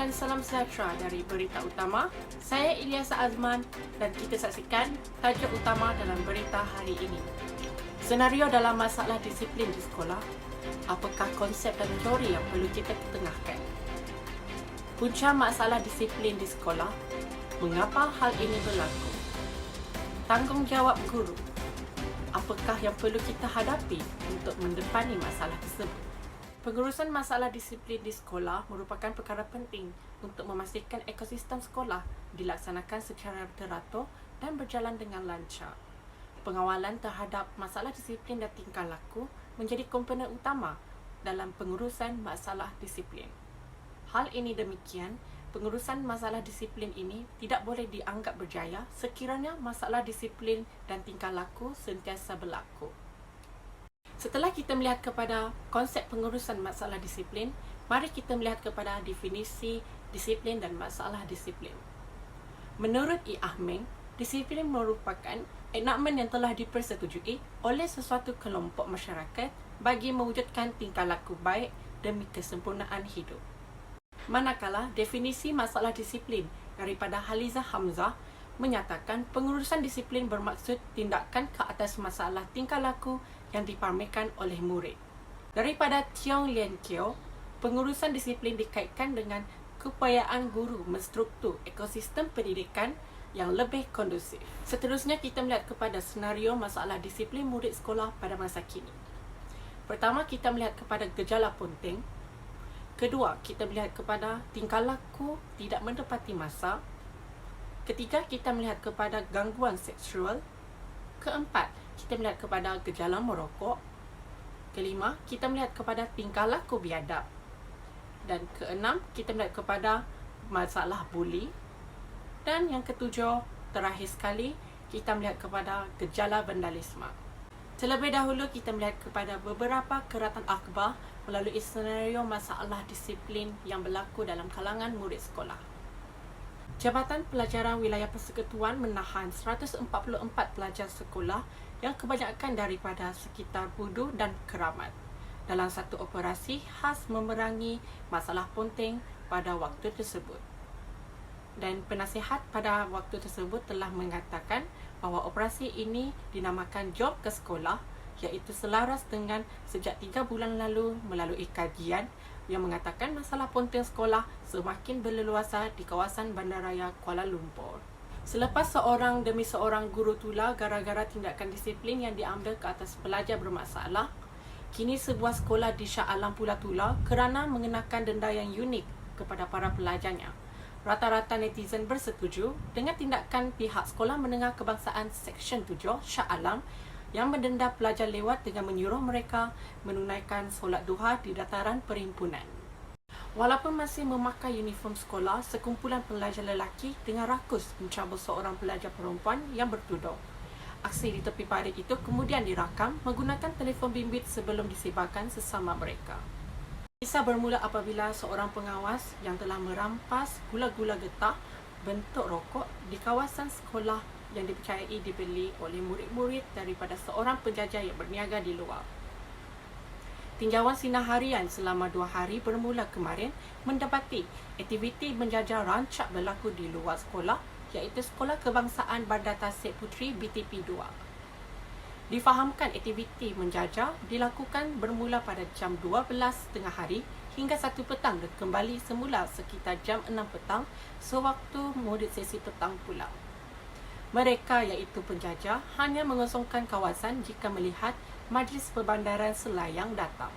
dan salam sejahtera dari Berita Utama. Saya Ilyas Azman dan kita saksikan tajuk utama dalam berita hari ini. Senario dalam masalah disiplin di sekolah. Apakah konsep dan teori yang perlu kita ketengahkan? Punca masalah disiplin di sekolah. Mengapa hal ini berlaku? Tanggungjawab guru. Apakah yang perlu kita hadapi untuk mendepani masalah tersebut? Pengurusan masalah disiplin di sekolah merupakan perkara penting untuk memastikan ekosistem sekolah dilaksanakan secara teratur dan berjalan dengan lancar. Pengawalan terhadap masalah disiplin dan tingkah laku menjadi komponen utama dalam pengurusan masalah disiplin. Hal ini demikian, pengurusan masalah disiplin ini tidak boleh dianggap berjaya sekiranya masalah disiplin dan tingkah laku sentiasa berlaku. Setelah kita melihat kepada konsep pengurusan masalah disiplin, mari kita melihat kepada definisi disiplin dan masalah disiplin. Menurut E. Ahmeng, disiplin merupakan enakmen yang telah dipersetujui oleh sesuatu kelompok masyarakat bagi mewujudkan tingkah laku baik demi kesempurnaan hidup. Manakala definisi masalah disiplin daripada Haliza Hamzah menyatakan pengurusan disiplin bermaksud tindakan ke atas masalah tingkah laku yang dipamerkan oleh murid. Daripada Tiong Lien Kyo, pengurusan disiplin dikaitkan dengan keupayaan guru menstruktur ekosistem pendidikan yang lebih kondusif. Seterusnya kita melihat kepada senario masalah disiplin murid sekolah pada masa kini. Pertama, kita melihat kepada gejala penting. Kedua, kita melihat kepada tingkah laku tidak menepati masa. Ketiga, kita melihat kepada gangguan seksual. Keempat, kita melihat kepada gejala merokok. Kelima, kita melihat kepada tingkah laku biadab. Dan keenam, kita melihat kepada masalah buli. Dan yang ketujuh, terakhir sekali, kita melihat kepada gejala vandalisme. Terlebih dahulu, kita melihat kepada beberapa keratan akhbar melalui senario masalah disiplin yang berlaku dalam kalangan murid sekolah. Jabatan Pelajaran Wilayah Persekutuan menahan 144 pelajar sekolah yang kebanyakan daripada sekitar Budu dan Keramat dalam satu operasi khas memerangi masalah penting pada waktu tersebut. Dan penasihat pada waktu tersebut telah mengatakan bahawa operasi ini dinamakan Job ke Sekolah, iaitu selaras dengan sejak 3 bulan lalu melalui kajian yang mengatakan masalah penting sekolah semakin berleluasa di kawasan Bandaraya Kuala Lumpur. Selepas seorang demi seorang guru tular gara-gara tindakan disiplin yang diambil ke atas pelajar bermasalah, kini sebuah sekolah di Shah Alam pula tular kerana mengenakan denda yang unik kepada para pelajarnya. Rata-rata netizen bersetuju dengan tindakan pihak Sekolah Menengah Kebangsaan Seksyen 7 Shah Alam yang mendenda pelajar lewat dengan menyuruh mereka menunaikan solat duha di dataran perhimpunan. Walaupun masih memakai uniform sekolah, sekumpulan pelajar lelaki dengan rakus mencabut seorang pelajar perempuan yang bertudung. Aksi di tepi parit itu kemudian dirakam menggunakan telefon bimbit sebelum disebarkan sesama mereka. Kisah bermula apabila seorang pengawas yang telah merampas gula-gula getah bentuk rokok di kawasan sekolah yang dipercayai dibeli oleh murid-murid daripada seorang penjajah yang berniaga di luar. Tinjauan sinar harian selama 2 hari bermula kemarin mendapati aktiviti menjajah rancak berlaku di luar sekolah, iaitu Sekolah Kebangsaan Bandar Tasik Puteri BTP 2. Difahamkan aktiviti menjajah dilakukan bermula pada jam 12 tengah hari hingga 1 petang dan kembali semula sekitar jam 6 petang sewaktu murid sesi petang pula. Mereka iaitu penjajah hanya mengosongkan kawasan jika melihat Majlis Perbandaran Selayang datang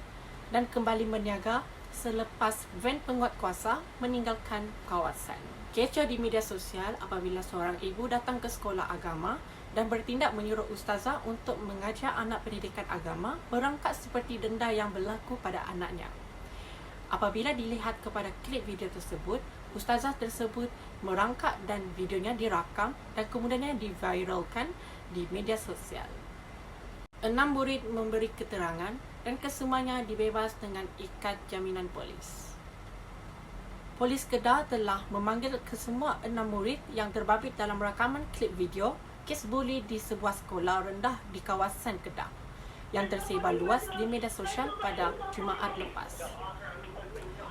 dan kembali berniaga selepas van penguat kuasa meninggalkan kawasan. Kecoh di media sosial apabila seorang ibu datang ke sekolah agama dan bertindak menyuruh ustazah untuk mengajar anak pendidikan agama merangkak seperti denda yang berlaku pada anaknya. Apabila dilihat kepada klip video tersebut, ustazah tersebut merangkak dan videonya dirakam dan kemudiannya diviralkan di media sosial. 6 murid memberi keterangan dan kesemuanya dibebas dengan ikat jaminan polis. Polis Kedah telah memanggil kesemua 6 murid yang terbabit dalam rakaman klip video kes buli di sebuah sekolah rendah di kawasan Kedah yang tersebar luas di media sosial pada Jumaat lepas.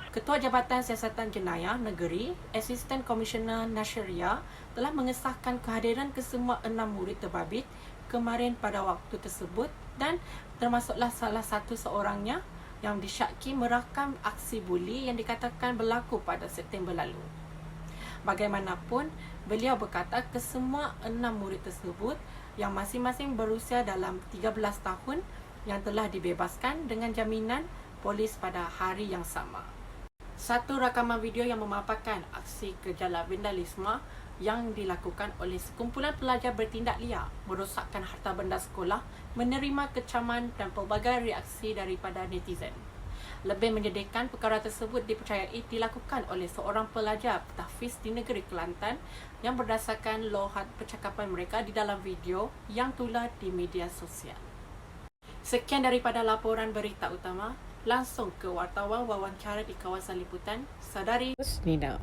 Ketua Jabatan Siasatan Jenayah Negeri, Asisten Komisioner Nasheria telah mengesahkan kehadiran kesemua 6 murid terbabit kemarin pada waktu tersebut dan termasuklah salah satu seorangnya yang disyaki merakam aksi buli yang dikatakan berlaku pada September lalu. Bagaimanapun, beliau berkata kesemua 6 murid tersebut yang masing-masing berusia dalam 13 tahun yang telah dibebaskan dengan jaminan polis pada hari yang sama. Satu rakaman video yang memaparkan aksi gejala vandalisme yang dilakukan oleh sekumpulan pelajar bertindak liar merosakkan harta benda sekolah menerima kecaman dan pelbagai reaksi daripada netizen. Lebih menyedihkan, perkara tersebut dipercayai dilakukan oleh seorang pelajar tahfiz di negeri Kelantan yang berdasarkan lohat percakapan mereka di dalam video yang tular di media sosial. Sekian daripada laporan berita utama. Langsung ke wartawan wawancara di kawasan liputan, Saudari Nina.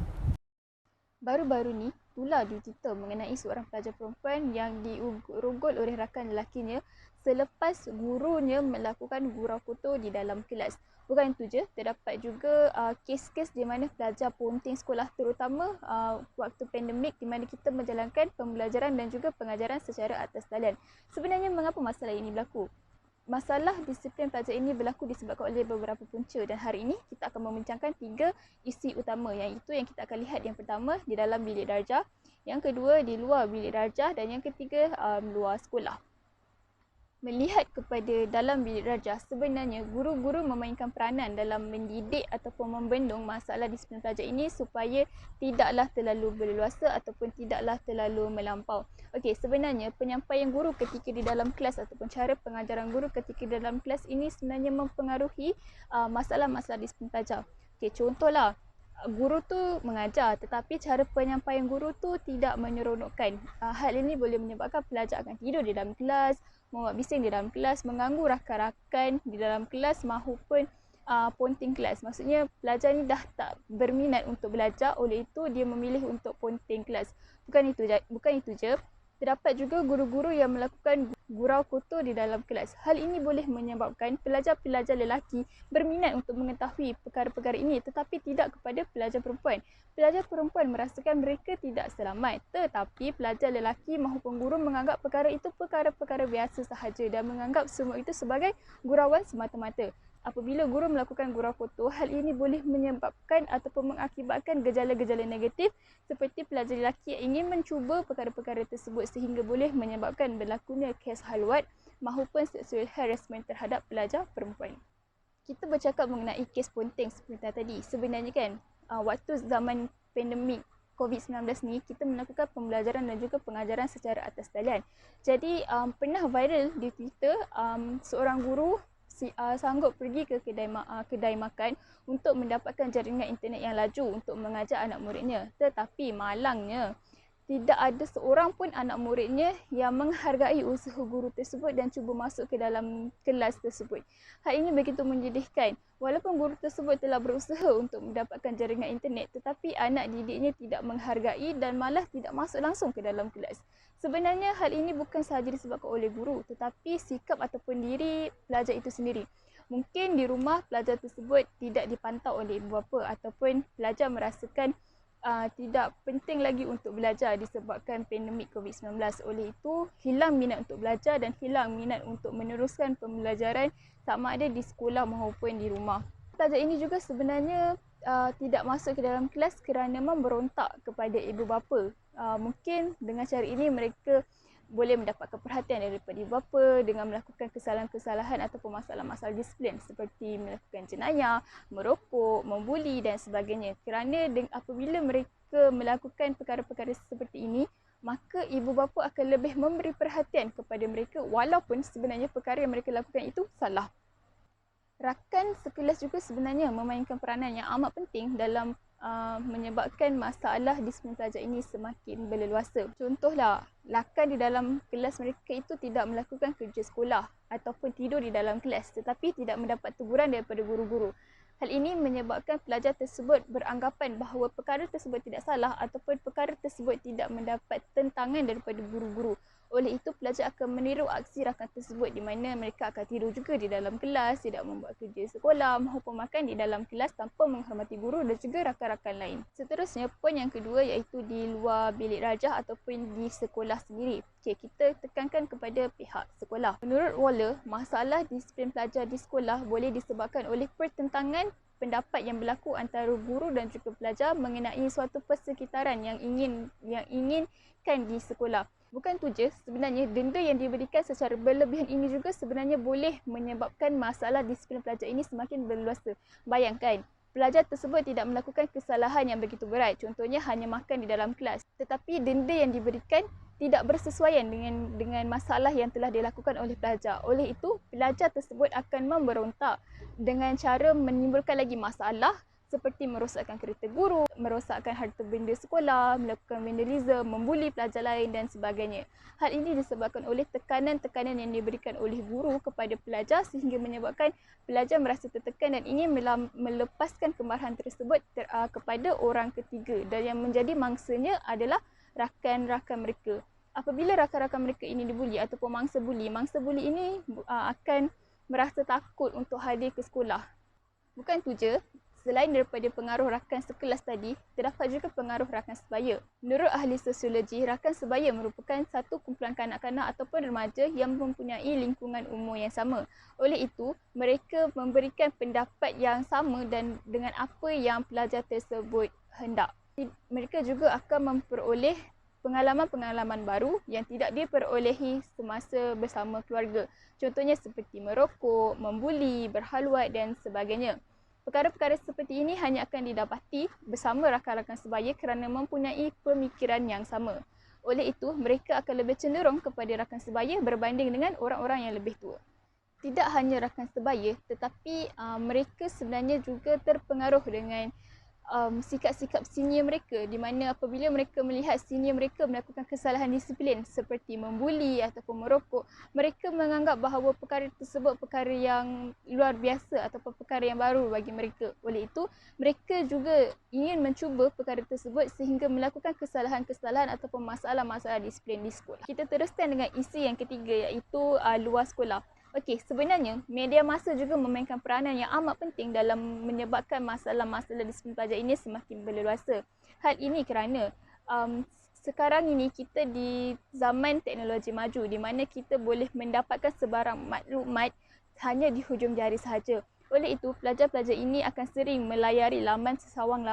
Baru-baru ni, tular di Twitter mengenai seorang pelajar perempuan yang diugut-ugut oleh rakan lelakinya selepas gurunya melakukan gurau kotor di dalam kelas. Bukan itu je, terdapat juga kes-kes di mana pelajar ponting sekolah, terutama waktu pandemik di mana kita menjalankan pembelajaran dan juga pengajaran secara atas talian. Sebenarnya mengapa masalah ini berlaku? Masalah disiplin pelajar ini berlaku disebabkan oleh beberapa punca dan hari ini kita akan membincangkan 3 isi utama, iaitu yang kita akan lihat yang pertama di dalam bilik darjah, yang kedua di luar bilik darjah dan yang ketiga luar sekolah. Melihat kepada dalam bilik darjah, sebenarnya guru-guru memainkan peranan dalam mendidik ataupun membendung masalah disiplin pelajar ini supaya tidaklah terlalu berleluasa ataupun tidaklah terlalu melampau. Okey, sebenarnya penyampaian guru ketika di dalam kelas ataupun cara pengajaran guru ketika di dalam kelas ini sebenarnya mempengaruhi masalah-masalah disiplin pelajar. Okey, contohlah, guru tu mengajar tetapi cara penyampaian guru tu tidak menyeronokkan. Hal ini boleh menyebabkan pelajar akan tidur di dalam kelas, membuat bising di dalam kelas, mengganggu rakan-rakan di dalam kelas maupun ponting kelas. Maksudnya pelajar ni dah tak berminat untuk belajar, oleh itu dia memilih untuk ponting kelas. Bukan itu je, terdapat juga guru-guru yang melakukan gurau kotor di dalam kelas. Hal ini boleh menyebabkan pelajar-pelajar lelaki berminat untuk mengetahui perkara-perkara ini tetapi tidak kepada pelajar perempuan. Pelajar perempuan merasakan mereka tidak selamat, tetapi pelajar lelaki maupun guru menganggap perkara itu perkara-perkara biasa sahaja dan menganggap semua itu sebagai gurauan semata-mata. Apabila guru melakukan gurau kotor, hal ini boleh menyebabkan ataupun mengakibatkan gejala-gejala negatif seperti pelajar lelaki yang ingin mencuba perkara-perkara tersebut sehingga boleh menyebabkan berlakunya kes halwat maupun sexual harassment terhadap pelajar perempuan. Kita bercakap mengenai kes ponting seperti tadi. Sebenarnya kan, waktu zaman pandemik COVID-19 ni, kita melakukan pembelajaran dan juga pengajaran secara atas talian. Jadi, pernah viral di Twitter, seorang guru sanggup pergi ke kedai makan untuk mendapatkan jaringan internet yang laju untuk mengajar anak muridnya. Tetapi malangnya, tidak ada seorang pun anak muridnya yang menghargai usaha guru tersebut dan cuba masuk ke dalam kelas tersebut. Hal ini begitu menyedihkan. Walaupun guru tersebut telah berusaha untuk mendapatkan jaringan internet, tetapi anak didiknya tidak menghargai dan malah tidak masuk langsung ke dalam kelas. Sebenarnya hal ini bukan sahaja disebabkan oleh guru, tetapi sikap ataupun diri pelajar itu sendiri. Mungkin di rumah pelajar tersebut tidak dipantau oleh ibu bapa ataupun pelajar merasakan tidak penting lagi untuk belajar disebabkan pandemik COVID-19. Oleh itu, hilang minat untuk belajar dan hilang minat untuk meneruskan pembelajaran sama ada di sekolah maupun di rumah. Pelajar ini juga sebenarnya tidak masuk ke dalam kelas kerana memberontak kepada ibu bapa. Mungkin dengan cara ini mereka boleh mendapatkan perhatian daripada ibu bapa dengan melakukan kesalahan-kesalahan ataupun masalah-masalah disiplin seperti melakukan jenayah, merokok, membuli dan sebagainya. Kerana apabila mereka melakukan perkara-perkara seperti ini, maka ibu bapa akan lebih memberi perhatian kepada mereka walaupun sebenarnya perkara yang mereka lakukan itu salah. Rakan sekelas juga sebenarnya memainkan peranan yang amat penting dalam menyebabkan masalah disiplin pelajar ini semakin berleluasa. Contohlah, rakan di dalam kelas mereka itu tidak melakukan kerja sekolah ataupun tidur di dalam kelas tetapi tidak mendapat teguran daripada guru-guru. Hal ini menyebabkan pelajar tersebut beranggapan bahawa perkara tersebut tidak salah ataupun perkara tersebut tidak mendapat tentangan daripada guru-guru. Oleh itu, pelajar akan meniru aksi rakan tersebut di mana mereka akan tidur juga di dalam kelas, tidak membuat kerja sekolah maupun makan di dalam kelas tanpa menghormati guru dan juga rakan-rakan lain. Seterusnya, poin yang kedua iaitu di luar bilik rajah ataupun di sekolah sendiri. Okey, kita tekankan kepada pihak sekolah. Menurut Waller, masalah disiplin pelajar di sekolah boleh disebabkan oleh pertentangan pendapat yang berlaku antara guru dan juga pelajar mengenai suatu persekitaran yang inginkan di sekolah. Bukan tu je, sebenarnya denda yang diberikan secara berlebihan ini juga sebenarnya boleh menyebabkan masalah disiplin pelajar ini semakin berluasa. Bayangkan, pelajar tersebut tidak melakukan kesalahan yang begitu berat, contohnya hanya makan di dalam kelas. Tetapi denda yang diberikan tidak bersesuaian dengan masalah yang telah dilakukan oleh pelajar. Oleh itu, pelajar tersebut akan memberontak dengan cara menimbulkan lagi masalah seperti merosakkan kereta guru, merosakkan harta benda sekolah, melakukan vandalisme, membuli pelajar lain dan sebagainya. Hal ini disebabkan oleh tekanan-tekanan yang diberikan oleh guru kepada pelajar sehingga menyebabkan pelajar merasa tertekan dan ingin melepaskan kemarahan tersebut kepada orang ketiga, dan yang menjadi mangsanya adalah rakan-rakan mereka. Apabila rakan-rakan mereka ini dibuli ataupun mangsa buli ini akan merasa takut untuk hadir ke sekolah. Bukan tu je, selain daripada pengaruh rakan sekelas tadi, terdapat juga pengaruh rakan sebaya. Menurut ahli sosiologi, rakan sebaya merupakan satu kumpulan kanak-kanak ataupun remaja yang mempunyai lingkungan umur yang sama. Oleh itu, mereka memberikan pendapat yang sama dan dengan apa yang pelajar tersebut hendak. Mereka juga akan memperoleh pengalaman-pengalaman baru yang tidak diperolehi semasa bersama keluarga. Contohnya seperti merokok, membuli, berhalwat dan sebagainya. Perkara-perkara seperti ini hanya akan didapati bersama rakan-rakan sebaya kerana mempunyai pemikiran yang sama. Oleh itu, mereka akan lebih cenderung kepada rakan sebaya berbanding dengan orang-orang yang lebih tua. Tidak hanya rakan sebaya, tetapi mereka sebenarnya juga terpengaruh dengan sikap-sikap senior mereka, di mana apabila mereka melihat senior mereka melakukan kesalahan disiplin seperti membuli ataupun merokok, mereka menganggap bahawa perkara tersebut perkara yang luar biasa ataupun perkara yang baru bagi mereka. Oleh itu, mereka juga ingin mencuba perkara tersebut sehingga melakukan kesalahan-kesalahan ataupun masalah-masalah disiplin di sekolah. Kita teruskan dengan isi yang ketiga iaitu luar sekolah. Okey, sebenarnya media massa juga memainkan peranan yang amat penting dalam menyebabkan masalah-masalah disiplin pelajar ini semakin berleluasa. Hal ini kerana sekarang ini kita di zaman teknologi maju di mana kita boleh mendapatkan sebarang maklumat hanya di hujung jari sahaja. Oleh itu, pelajar-pelajar ini akan sering melayari laman sesawang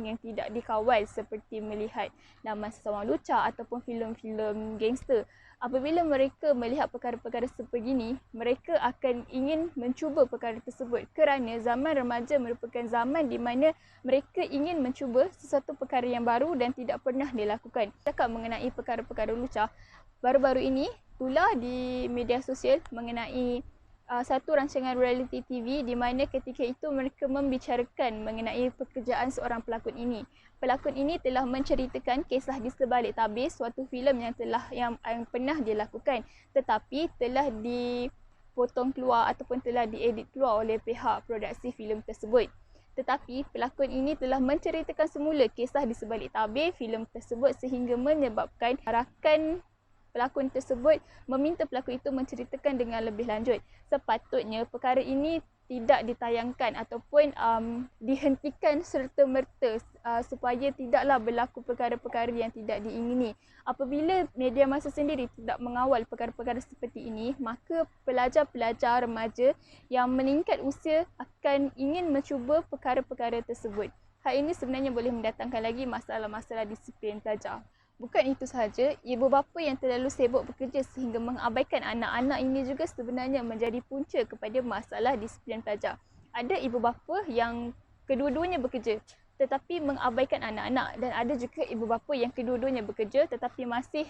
yang tidak dikawal seperti melihat laman sesawang lucah ataupun filem-filem gangster. Apabila mereka melihat perkara-perkara sebegini, mereka akan ingin mencuba perkara tersebut kerana zaman remaja merupakan zaman di mana mereka ingin mencuba sesuatu perkara yang baru dan tidak pernah dilakukan. Cakap mengenai perkara-perkara lucah, baru-baru ini tular di media sosial mengenai satu rancangan reality TV di mana ketika itu mereka membicarakan mengenai pekerjaan seorang pelakon ini. Pelakon ini telah menceritakan kisah di sebalik tabir suatu filem yang pernah dia lakukan, tetapi telah dipotong keluar ataupun telah diedit keluar oleh pihak produksi filem tersebut. Tetapi pelakon ini telah menceritakan semula kisah di sebalik tabir filem tersebut sehingga menyebabkan rakan pelakon tersebut meminta pelakon itu menceritakan dengan lebih lanjut. Sepatutnya perkara ini tidak ditayangkan ataupun dihentikan serta-merta supaya tidaklah berlaku perkara-perkara yang tidak diingini. Apabila media massa sendiri tidak mengawal perkara-perkara seperti ini, maka pelajar-pelajar remaja yang meningkat usia akan ingin mencuba perkara-perkara tersebut. Hal ini sebenarnya boleh mendatangkan lagi masalah-masalah disiplin pelajar. Bukan itu sahaja, ibu bapa yang terlalu sibuk bekerja sehingga mengabaikan anak-anak ini juga sebenarnya menjadi punca kepada masalah disiplin pelajar. Ada ibu bapa yang kedua-duanya bekerja tetapi mengabaikan anak-anak, dan ada juga ibu bapa yang kedua-duanya bekerja tetapi masih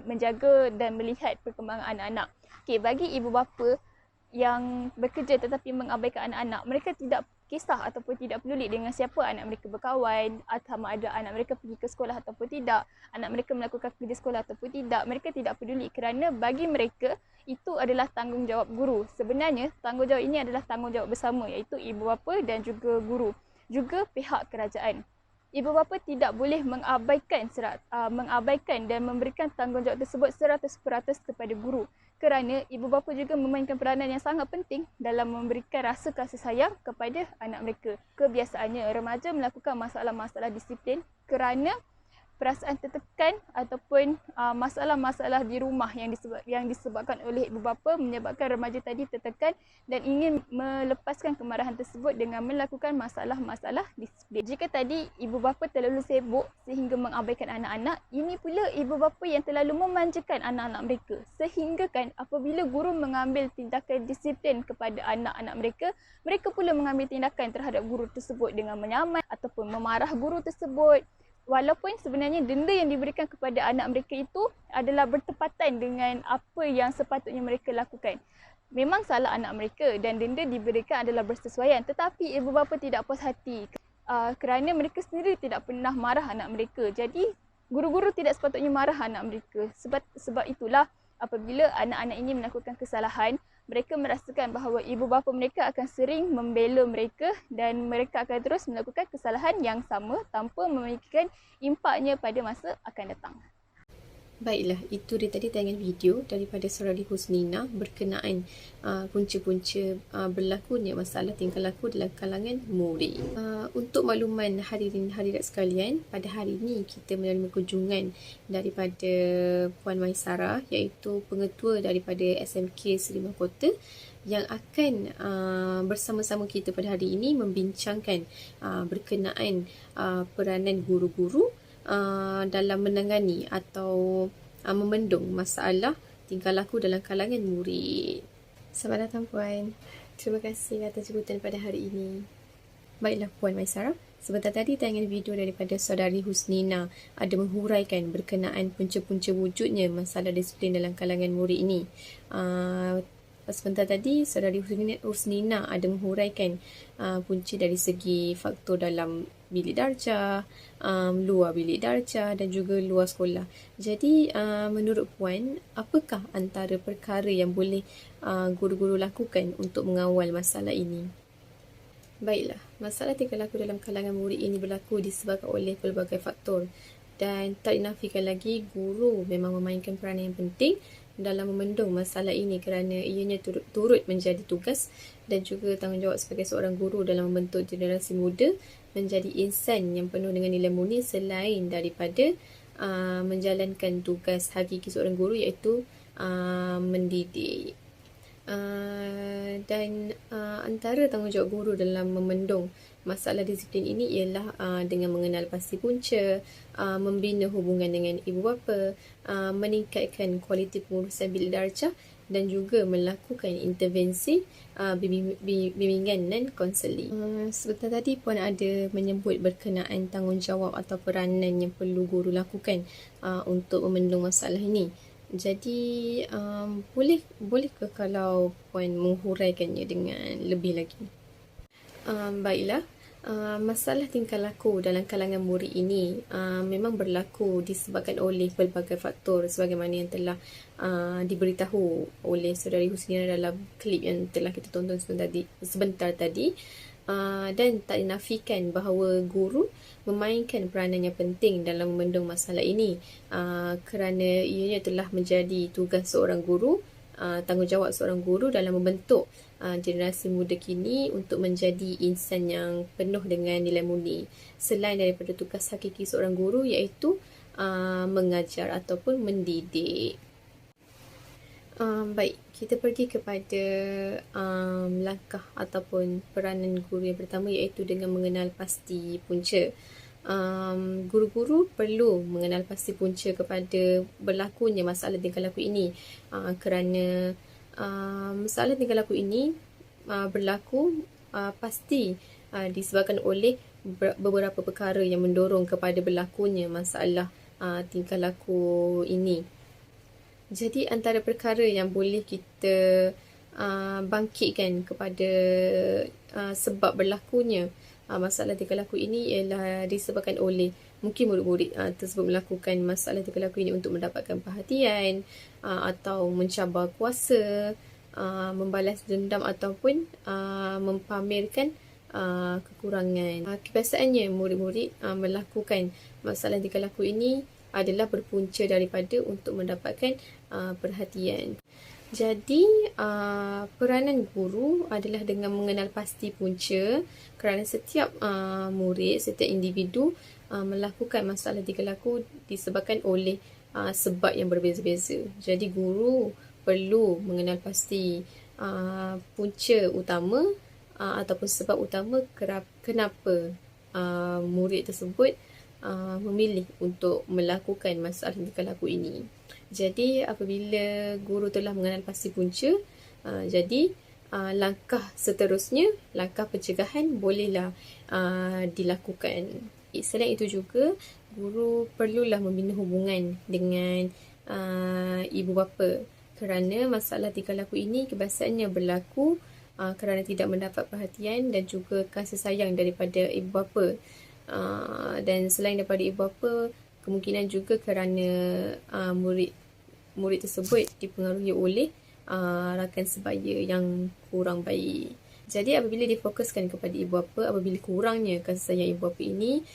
menjaga dan melihat perkembangan anak-anak. Okey, bagi ibu bapa yang bekerja tetapi mengabaikan anak-anak, mereka tidak kisah ataupun tidak peduli dengan siapa anak mereka berkawan, sama ada anak mereka pergi ke sekolah ataupun tidak, anak mereka melakukan kerja sekolah ataupun tidak. Mereka tidak peduli kerana bagi mereka itu adalah tanggungjawab guru. Sebenarnya tanggungjawab ini adalah tanggungjawab bersama, iaitu ibu bapa dan juga guru, juga pihak kerajaan. Ibu bapa tidak boleh mengabaikan dan memberikan tanggungjawab tersebut 100% kepada guru, kerana ibu bapa juga memainkan peranan yang sangat penting dalam memberikan rasa kasih sayang kepada anak mereka. Kebiasaannya remaja melakukan masalah-masalah disiplin kerana perasaan tertekan ataupun masalah-masalah di rumah yang disebabkan oleh ibu bapa menyebabkan remaja tadi tertekan dan ingin melepaskan kemarahan tersebut dengan melakukan masalah-masalah disiplin. Jika tadi ibu bapa terlalu sibuk sehingga mengabaikan anak-anak, ini pula ibu bapa yang terlalu memanjakan anak-anak mereka, sehingga kan apabila guru mengambil tindakan disiplin kepada anak-anak mereka, mereka pula mengambil tindakan terhadap guru tersebut dengan menyaman ataupun memarah guru tersebut. Walaupun sebenarnya denda yang diberikan kepada anak mereka itu adalah bertepatan dengan apa yang sepatutnya mereka lakukan. Memang salah anak mereka dan denda diberikan adalah bersesuaian, tetapi ibu bapa tidak puas hati kerana mereka sendiri tidak pernah marah anak mereka. Jadi guru-guru tidak sepatutnya marah anak mereka. Sebab itulah apabila anak-anak ini melakukan kesalahan, mereka merasakan bahawa ibu bapa mereka akan sering membela mereka dan mereka akan terus melakukan kesalahan yang sama tanpa memikirkan impaknya pada masa akan datang. Baiklah, itu dia tadi tayangan video daripada Saudari Husnina berkenaan punca-punca berlakunya masalah tingkah laku dalam kalangan murid. Untuk makluman hadirin-hadirat sekalian, pada hari ini kita menerima kunjungan daripada Puan Maisara, iaitu pengetua daripada SMK Seri Mahkota, yang akan bersama-sama kita pada hari ini membincangkan berkenaan peranan guru-guru dalam menangani atau membendung masalah tingkah laku dalam kalangan murid. Selamat datang Puan. Terima kasih atas jemputan pada hari ini. Baiklah Puan Maisara, sebentar tadi tayangan video daripada Saudari Husnina ada menghuraikan berkenaan punca-punca wujudnya masalah disiplin dalam kalangan murid ini. Sebentar tadi Saudari Husnina ada menghuraikan punca dari segi faktor dalam bilik darjah, luar bilik darjah dan juga luar sekolah. Jadi menurut Puan, apakah antara perkara yang boleh guru-guru lakukan untuk mengawal masalah ini? Baiklah, masalah tingkah laku dalam kalangan murid ini berlaku disebabkan oleh pelbagai faktor dan tak dinafikan lagi guru memang memainkan peranan yang penting dalam memendung masalah ini kerana ianya turut menjadi tugas dan juga tanggungjawab sebagai seorang guru dalam membentuk generasi muda menjadi insan yang penuh dengan nilai murni selain daripada menjalankan tugas hakiki seorang guru iaitu mendidik. Dan antara tanggungjawab guru dalam memendung masalah disiplin ini ialah dengan mengenal pasti punca, membina hubungan dengan ibu bapa, meningkatkan kualiti pengurusan bilik darjah dan juga melakukan intervensi bimbingan dan konseling. Sebentar tadi Puan ada menyebut berkenaan tanggungjawab atau peranan yang perlu guru lakukan untuk memendung masalah ini. Jadi bolehkah kalau Puan menghuraikannya dengan lebih lagi? Baiklah. Masalah tingkah laku dalam kalangan murid ini memang berlaku disebabkan oleh pelbagai faktor sebagaimana yang telah diberitahu oleh Saudari Husnina dalam klip yang telah kita tonton sebentar tadi. Dan tak dinafikan bahawa guru memainkan peranan yang penting dalam membendung masalah ini kerana ianya telah menjadi tugas seorang guru, tanggungjawab seorang guru dalam membentuk generasi muda kini untuk menjadi insan yang penuh dengan nilai murni selain daripada tugas hakiki seorang guru iaitu mengajar ataupun mendidik. Baik, kita pergi kepada langkah ataupun peranan guru yang pertama iaitu dengan mengenal pasti punca. Guru-guru perlu mengenal pasti punca kepada berlakunya masalah tingkah laku ini kerana masalah tingkah laku ini berlaku pasti disebabkan oleh beberapa perkara yang mendorong kepada berlakunya masalah tingkah laku ini. Jadi antara perkara yang boleh kita bangkitkan kepada sebab berlakunya masalah tingkah laku ini ialah disebabkan oleh mungkin murid-murid tersebut melakukan masalah tingkah laku ini untuk mendapatkan perhatian atau mencabar kuasa, membalas dendam ataupun mempamerkan kekurangan. Kebiasaannya murid-murid melakukan masalah tingkah laku ini adalah berpunca daripada untuk mendapatkan perhatian. Jadi, peranan guru adalah dengan mengenal pasti punca kerana setiap murid, setiap individu melakukan masalah tingkah laku disebabkan oleh sebab yang berbeza-beza. Jadi, guru perlu mengenal pasti punca utama ataupun sebab utama kenapa murid tersebut memilih untuk melakukan masalah tingkah laku ini. Jadi apabila guru telah mengenal pasti punca, jadi langkah seterusnya, langkah pencegahan bolehlah dilakukan. Selain itu juga, guru perlulah membina hubungan dengan ibu bapa kerana masalah tingkah laku ini kebiasaannya berlaku kerana tidak mendapat perhatian dan juga kasih sayang daripada ibu bapa. Dan selain daripada ibu bapa, kemungkinan juga kerana murid tersebut dipengaruhi oleh rakan sebaya yang kurang baik. Jadi apabila difokuskan kepada ibu bapa, apabila kurangnya kasih sayang ibu bapa ini,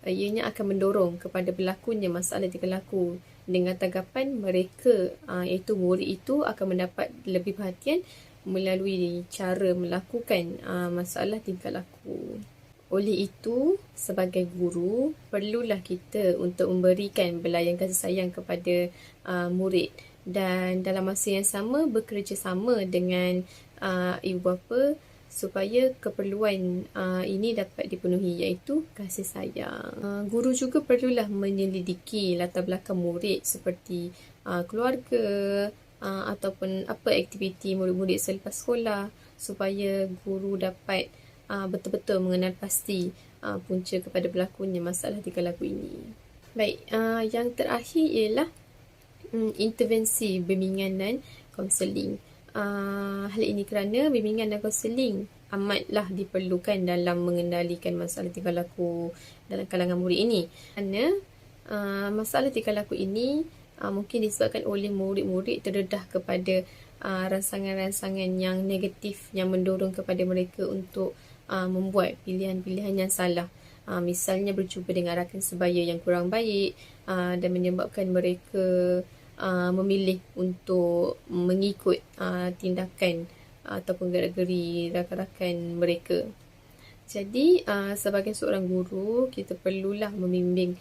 ianya akan mendorong kepada berlakunya masalah tingkah laku dengan tanggapan mereka, iaitu murid itu akan mendapat lebih perhatian melalui cara melakukan masalah tingkah laku. Oleh itu, sebagai guru, perlulah kita untuk memberikan belayan kasih sayang kepada murid dan dalam masa yang sama bekerjasama dengan ibu bapa supaya keperluan ini dapat dipenuhi, iaitu kasih sayang. Guru juga perlulah menyelidiki latar belakang murid seperti keluarga ataupun apa aktiviti murid-murid selepas sekolah supaya guru dapat betul-betul mengenal pasti punca kepada berlakunya masalah tingkah laku ini. Baik, yang terakhir ialah intervensi bimbingan dan kaunseling. Hal ini kerana bimbingan dan kaunseling amatlah diperlukan dalam mengendalikan masalah tingkah laku dalam kalangan murid ini. Kerana masalah tingkah laku ini mungkin disebabkan oleh murid-murid terdedah kepada rangsangan-rangsangan yang negatif yang mendorong kepada mereka untuk membuat pilihan-pilihan yang salah. Misalnya berjumpa dengan rakan sebaya yang kurang baik dan menyebabkan mereka memilih untuk mengikut tindakan ataupun gerak-geri rakan-rakan mereka. Jadi sebagai seorang guru, kita perlulah membimbing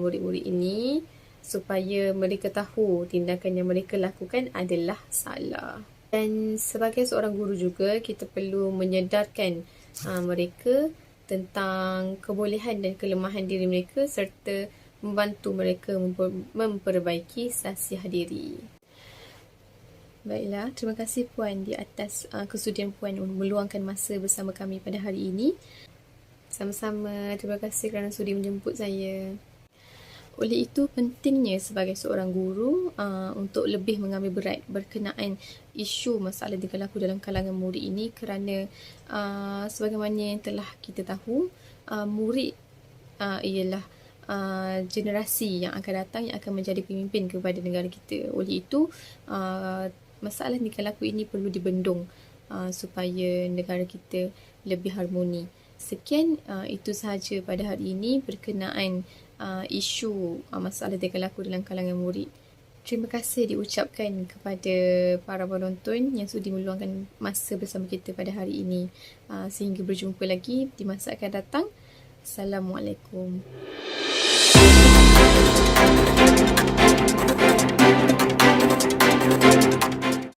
murid-murid ini supaya mereka tahu tindakan yang mereka lakukan adalah salah. Dan sebagai seorang guru juga, kita perlu menyedarkan mereka tentang kebolehan dan kelemahan diri mereka serta membantu mereka memperbaiki sasiah diri. Baiklah, terima kasih Puan di atas kesudian Puan meluangkan masa bersama kami pada hari ini. Sama-sama, terima kasih kerana sudi menjemput saya. Oleh itu, pentingnya sebagai seorang guru untuk lebih mengambil berat berkenaan isu masalah tingkah laku dalam kalangan murid ini kerana sebagaimana yang telah kita tahu, murid ialah generasi yang akan datang yang akan menjadi pemimpin kepada negara kita. Oleh itu, masalah tingkah laku ini perlu dibendung supaya negara kita lebih harmoni. Sekian, itu sahaja pada hari ini berkenaan isu masalah tingkah laku dalam kalangan murid. Terima kasih diucapkan kepada para penonton yang sudi meluangkan masa bersama kita pada hari ini. Sehingga berjumpa lagi di masa akan datang. Assalamualaikum.